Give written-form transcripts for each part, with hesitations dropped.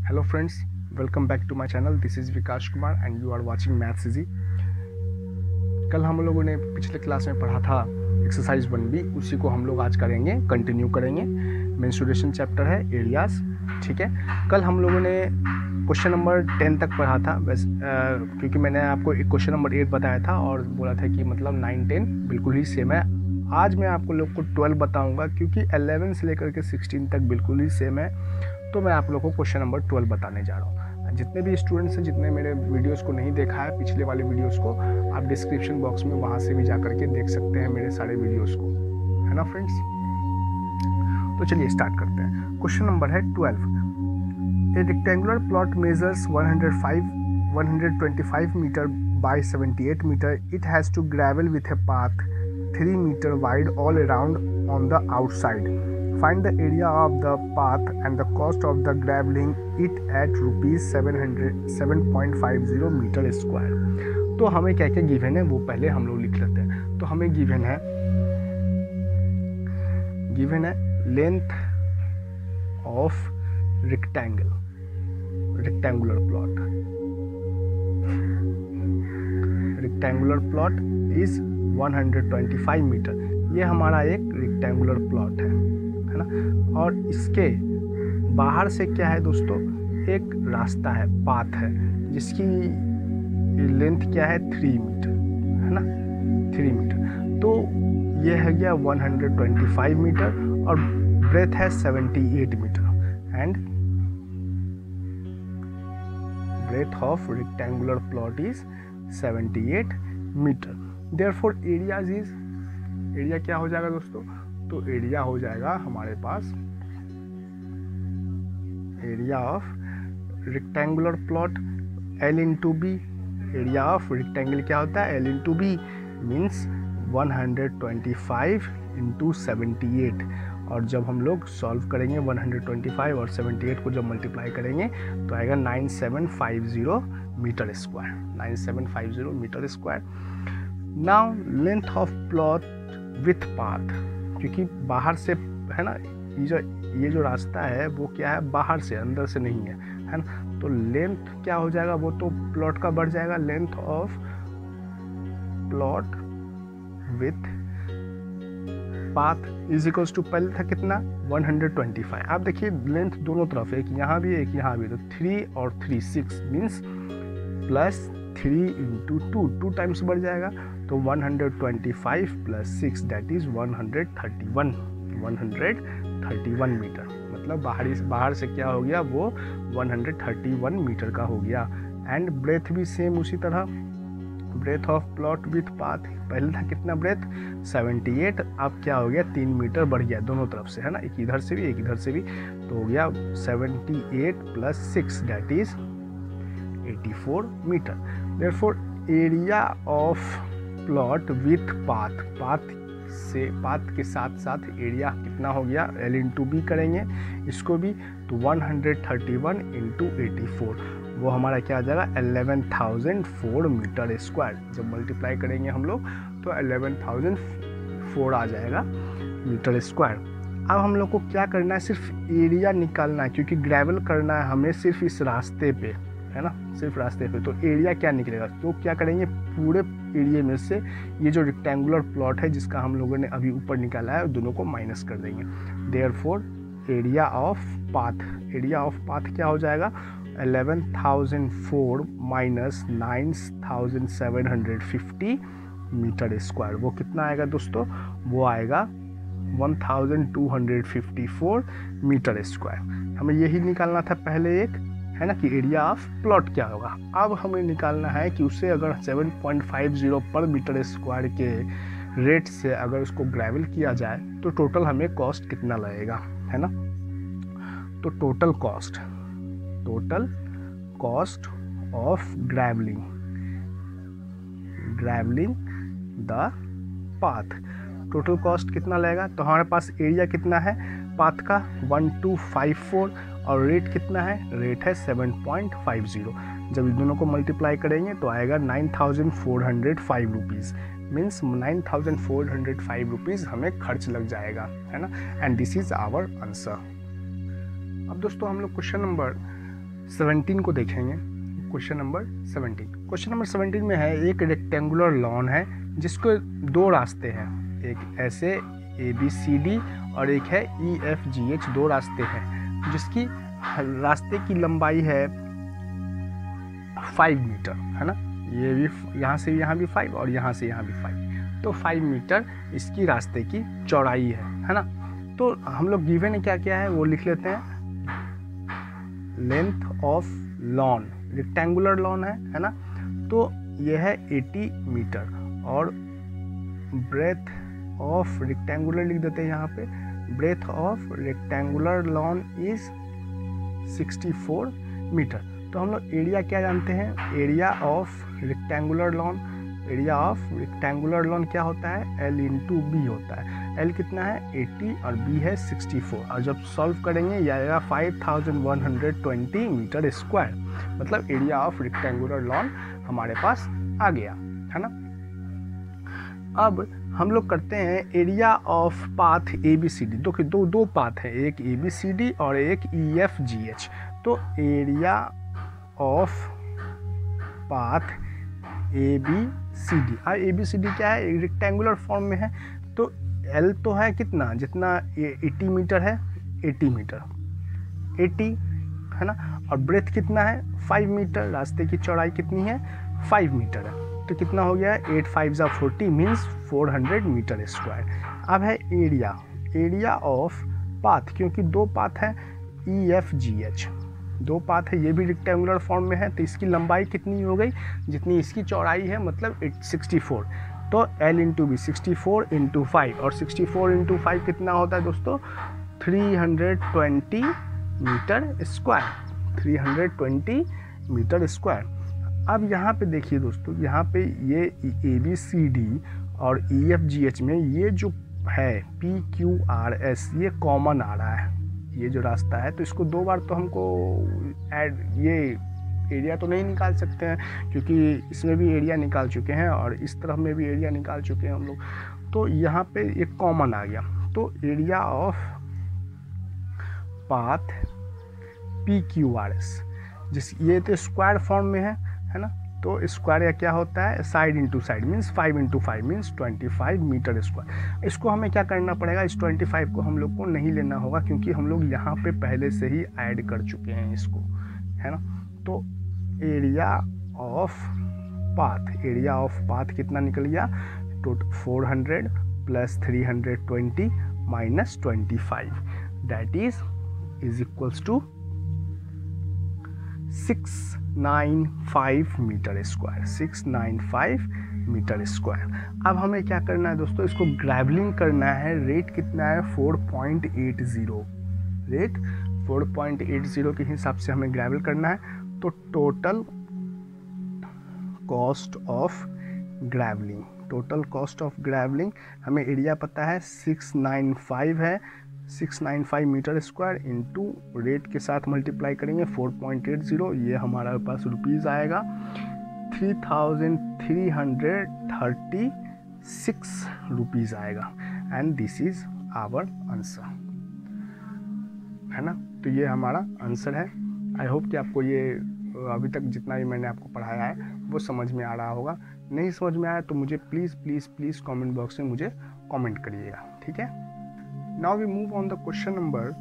Hello friends, welcome back to my channel. This is Vikash Kumar and you are watching Maths Easy. कल हम लोगों ने पिछले class में पढ़ा था एक्सरसाइज 1B, उसी को हम लोग आज करेंगे, कंटिन्यू करेंगे। मेंस्ट्रुएशन चैप्टर है, एरियाज। ठीक है, कल हम लोगों ने क्वेश्चन नंबर 10 तक पढ़ा था। बस क्योंकि मैंने आपको एक क्वेश्चन नंबर 8 बताया था और बोला था कि मतलब 9, 10 बिल्कुल ही सेम है। आज मैं आपको लोग को 12 बताऊंगा क्योंकि 11 से लेकर के 16 तक बिल्कुल ही सेम है। तो मैं आप लोगों को क्वेश्चन नंबर 12 बताने जा रहा हूँ। जितने भी स्टूडेंट्स हैं, जितने मेरे वीडियोस को नहीं देखा है, पिछले वाले वीडियोस को, आप डिस्क्रिप्शन बॉक्स में वहाँ से भी जा करके देख सकते हैं मेरे सारे वीडियोस को, है ना फ्रेंड्स। तो चलिए स्टार्ट करते हैं। क्वेश्चन नंबर है 12। A rectangular plot measures 125 metre by 78 meter. It has to gravel with a path 3 meter wide all around on the outside. Find the area of the path and the cost of the graveling it at rupees 7.50 meter square. तो हमें क्या क्या given है वो पहले हम लोग लिख लेते हैं। तो हमें गिवन है length of rectangular plot is 125 metre. ये हमारा एक रेक्टेंगुलर प्लॉट है ना। और इसके बाहर से क्या है दोस्तों, एक रास्ता है, पाथ है, जिसकी लेंथ क्या है 3 मीटर, है ना, 3 मीटर। तो ये है गया 125 मीटर और ब्रेथ है 78 metre and breadth of rectangular plot is 78 metre. Therefore area क्या हो जाएगा दोस्तों, तो एरिया हो जाएगा हमारे पास area of rectangular plot L into b. Area of rectangle क्या होता है, L into b means 125 into 78। और जब हम लोग सॉल्व करेंगे 125 और 78 को जब मल्टीप्लाई करेंगे तो आएगा 9750 metre square, 9750 metre square. Now length of plot with path, क्योंकि बाहर से है ना, ये जो रास्ता है वो क्या है, बाहर से, अंदर से नहीं है ना। तो लेंथ क्या हो जाएगा, वो तो प्लॉट का बढ़ जाएगा। Length of plot with path is equals to, पहले था कितना 125। आप देखिए लेंथ दोनों तरफ, एक यहाँ भी एक यहाँ भी, तो 3 और 3 6 मीन्स प्लस 3 इंटू 2 टाइम्स बढ़ जाएगा। तो 125 प्लस 6 दैट इज 131 मीटर। मतलब बाहर से क्या हो गया, वो 131 मीटर का हो गया। एंड ब्रेथ भी सेम उसी तरह, breadth of plot with path, पहले था कितना ब्रेथ 78, अब क्या हो गया 3 मीटर बढ़ गया दोनों तरफ से, है ना, एक इधर से भी एक इधर से भी, तो हो गया 78 plus 6 that is 84 metre. Therefore area of plot with path के साथ साथ एरिया कितना हो गया, L इंटू बी करेंगे इसको भी, तो 131 इंटू 84 वो हमारा क्या आ जाएगा 11,004 मीटर स्क्वायर। जब मल्टीप्लाई करेंगे हम लोग तो 11,004 आ जाएगा मीटर स्क्वायर। अब हम लोग को क्या करना है, सिर्फ एरिया निकालना है, क्योंकि ग्रेवल करना है हमें सिर्फ इस रास्ते पे, है ना, सिर्फ रास्ते पे। तो एरिया क्या निकलेगा, तो क्या करेंगे, पूरे एरिया में से ये जो रेक्टेंगुलर प्लॉट है जिसका हम लोगों ने अभी ऊपर निकाला है, दोनों को माइनस कर देंगे। देयरफॉर एरिया ऑफ पाथ क्या हो जाएगा, 11,004 माइनस 9,750 मीटर स्क्वायर। वो कितना आएगा दोस्तों, वो आएगा 1,254 मीटर स्क्वायर। हमें यही निकालना था पहले एक, है ना, कि एरिया ऑफ प्लॉट क्या होगा। अब हमें निकालना है कि उसे अगर 7.50 पर मीटर स्क्वायर के रेट से अगर उसको ग्रेवल किया जाए तो टोटल हमें कॉस्ट कितना लगेगा, है ना। तो total cost of gravelling the path, total cost कितना लगेगा। तो हमारे पास एरिया कितना है पाथ का 1254 और रेट कितना है, रेट है 7.50। जब इन दोनों को मल्टीप्लाई करेंगे तो आएगा 9,405 रुपीज़, मीन्स 9,405 रुपीज़ हमें खर्च लग जाएगा, है ना। And this is our answer. अब दोस्तों हम लोग क्वेश्चन नंबर 17 को देखेंगे। क्वेश्चन नंबर 17, क्वेश्चन नंबर 17 में है एक रेक्टेंगुलर लॉन है जिसको दो रास्ते हैं, एक ऐसे ABCD और एक है EFGH, दो रास्ते हैं जिसकी रास्ते की लंबाई है 5 मीटर, है ना। ये भी यहाँ से यहाँ भी 5 और यहाँ से यहाँ भी 5, तो 5 मीटर इसकी रास्ते की चौड़ाई है ना। तो हम लोग गिवन ने क्या किया है वो लिख लेते हैं, length of lawn, rectangular lawn है ना, तो ये है 80 मीटर और ब्रेथ ऑफ रेक्टेंगुलर लिख देते हैं यहाँ पे, breadth of rectangular lawn is 64 metre. तो हम लोग एरिया क्या जानते हैं, area of rectangular lawn, area of rectangular lawn क्या होता है, L इंटू बी होता है। L कितना है 80 और B है 64, और जब सॉल्व करेंगे ये आएगा 5120 मीटर स्क्वायर, मतलब एरिया ऑफ रेक्टेंगुलर लॉन हमारे पास आ गया, है ना। अब हम लोग करते हैं एरिया ऑफ पाथ ABCD, दो पाथ है, एक ABCD और एक EFGH। तो area of path ABCD, ABCD क्या है, रेक्टेंगुलर फॉर्म में है, तो L तो है कितना, जितना 80 मीटर है, 80 मीटर 80, है ना, और ब्रेथ कितना है 5 मीटर, रास्ते की चौड़ाई कितनी है 5 मीटर है, तो कितना हो गया 8 5 40 मीन्स 400 मीटर स्क्वायर। अब है एरिया, एरिया ऑफ पाथ, क्योंकि दो पाथ है EFGH, दो पाथ है, ये भी रेक्टेंगुलर फॉर्म में है, तो इसकी लंबाई कितनी हो गई, जितनी इसकी चौड़ाई है, मतलब 64, तो L इंटू बी 64 इंटू 5, और 64 इंटू 5 कितना होता है दोस्तों 320 मीटर स्क्वायर, 320 मीटर स्क्वायर। अब यहाँ पे देखिए दोस्तों, यहाँ पे ये ABCD और EFGH में ये जो है PQRS ये कॉमन आ रहा है, ये जो रास्ता है, तो इसको दो बार तो हमको ऐड, ये एरिया तो नहीं निकाल सकते हैं क्योंकि इसमें भी एरिया निकाल चुके हैं और इस तरफ में भी एरिया निकाल चुके हैं हम लोग, तो यहाँ पे एक कॉमन आ गया। तो एरिया ऑफ पाथ PQRS, जिस ये तो स्क्वायर फॉर्म में है ना, तो स्क्वायर या क्या होता है side into side means 5 into 5 means 25 metre square. इसको हमें क्या करना पड़ेगा, इस 25 को हम लोग को नहीं लेना होगा क्योंकि हम लोग यहाँ पे पहले से ही ऐड कर चुके हैं इसको, है ना। तो area of path, area of path कितना निकल गया, 400 plus 320 minus 25, that is equals to 695 metre square, 695 metre square. अब हमें क्या करना है दोस्तों, इसको ग्रेवलिंग करना है, रेट कितना है 4.80, रेट 4.80 के हिसाब से हमें ग्रेवल करना है। तो total cost of gravelling, total cost of gravelling हमें एरिया पता है 695 है, 695 मीटर स्क्वायर इंटू रेट के साथ मल्टीप्लाई करेंगे 4.80, ये हमारे पास रुपीज़ आएगा 3336 रुपीज़ आएगा, and this is our answer, है ना। तो ये हमारा आंसर है। आई होप कि आपको ये अभी तक जितना भी मैंने आपको पढ़ाया है वो समझ में आ रहा होगा। नहीं समझ में आया तो मुझे please please please comment box में मुझे कमेंट करिएगा, ठीक है। Now we move on the question number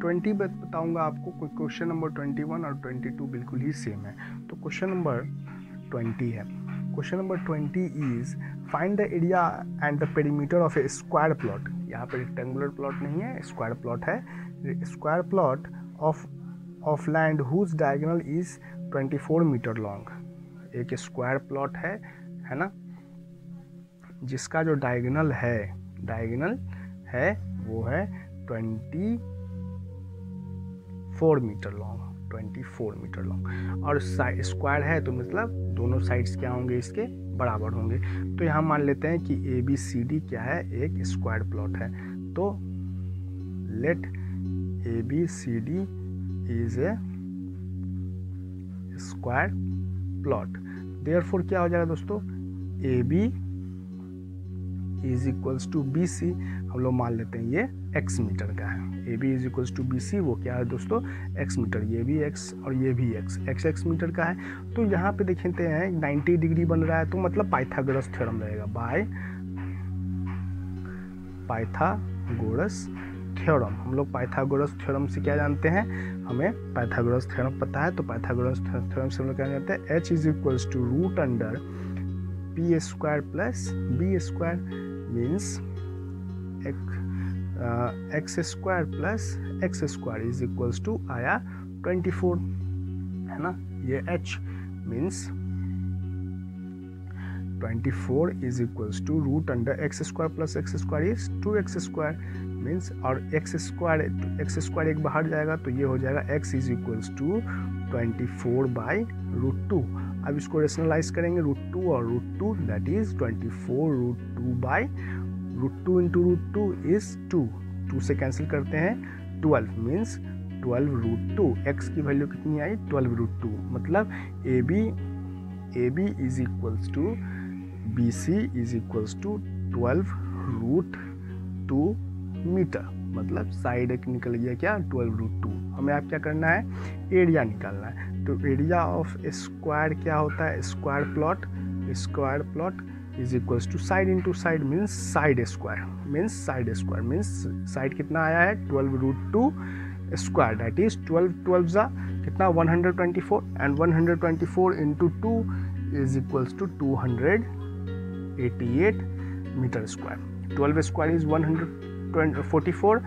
20 बताऊंगा आपको, कोई क्वेश्चन नंबर 21 और 22 बिल्कुल ही सेम है। तो क्वेश्चन नंबर 20 है, question number 20 is find the area and the perimeter of a square plot. यहाँ पे रेक्टेंगुलर प्लॉट नहीं है, स्क्वायर प्लॉट है, square plot of land whose diagonal is 24 metre long. एक स्क्वायर प्लॉट है ना, जिसका जो डायगोनल है वो है 24 मीटर लॉन्ग, 24 मीटर लॉन्ग, और स्क्वायर है तो मतलब दोनों साइड्स क्या होंगे, इसके बराबर होंगे। तो यहाँ मान लेते हैं कि ABCD क्या है, एक स्क्वायर प्लॉट है। तो let ABCD is a square plot, therefore क्या हो जाएगा दोस्तों, AB is equals to BC, हम लोग मान लेते हैं ये x मीटर का है। A B is equals to B C वो क्या है दोस्तों, x मीटर, ये भी x और ये भी x मीटर का है। तो यहाँ पे देखते हैं 90 डिग्री बन रहा है, तो मतलब पाइथागोरस थ्योरम रहेगा, बाय पाइथागोरस थ्योरम। हम लोग पाइथागोरस थ्योरम से क्या जानते हैं, हमें पाइथागोरस थ्योरम पता है, तो पाइथागोरस थ्योरम से हम लोग क्या जानते हैं, h is equals to root under p square plus b square means x square plus x square is equals to आया 24, है ना। ये h means 24 is equals to root under x square plus x square is 2x square means, और x square एक बाहर जाएगा तो ये हो जाएगा x is equals to 24 by root 2। अब इसको रेशनलाइज करेंगे, रूट 2 और root 2 that is 24 root 2 by root 2 into root 2 is 2 से कैंसिल करते हैं 12 मीन्स 12 रूट 2, x की वैल्यू कितनी आई 12 रूट 2, मतलब A B is equals to B C is equals to 12 root 2 मीटर, मतलब साइड एक निकल गया क्या 12 रूट 2। हमें आप क्या करना है, एरिया निकालना है। तो एरिया ऑफ स्क्वायर क्या होता है, square plot is equals to side into side means side square means side कितना आया है 12 रूट 2 स्क्वायर दैट इज 12 जा कितना 124 and 124 into 2 is equals to 288 metre square. 12 square is 144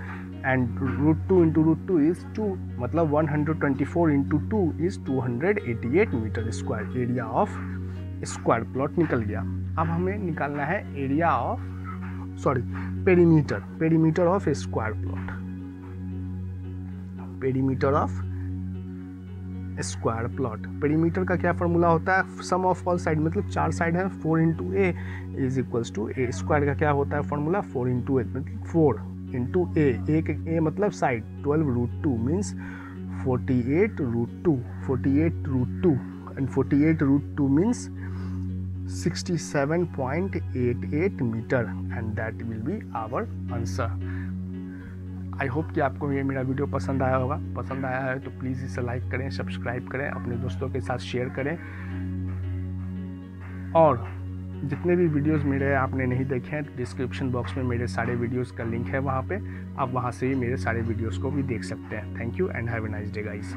and root 2 into root 2 is 2, मतलब 124 into 2 is 288 metre square. Area of square plot निकल गया। अब हमें निकालना है area of perimeter of square plot, perimeter of square plot. Perimeter का क्या formula होता है, सम ऑफ ऑल साइड, मतलब 4 साइड है 4 into A is equals to A square का क्या होता है फॉर्मूला 4 इंटू ए, मतलब 4 इंटू ए मतलब side 12 root 2 means 48 root 2 and 48 root 2 means 67.88 metre and that will be our answer. I hope कि आपको ये मेरा वीडियो पसंद आया होगा। पसंद आया है तो प्लीज़ इसे लाइक करें, सब्सक्राइब करें, अपने दोस्तों के साथ शेयर करें, और जितने भी वीडियोस मेरे आपने नहीं देखे हैं डिस्क्रिप्शन बॉक्स में मेरे सारे वीडियोस का लिंक है, वहाँ पे आप वहाँ से ही मेरे सारे वीडियोस को भी देख सकते हैं। Thank you and have a nice day guys.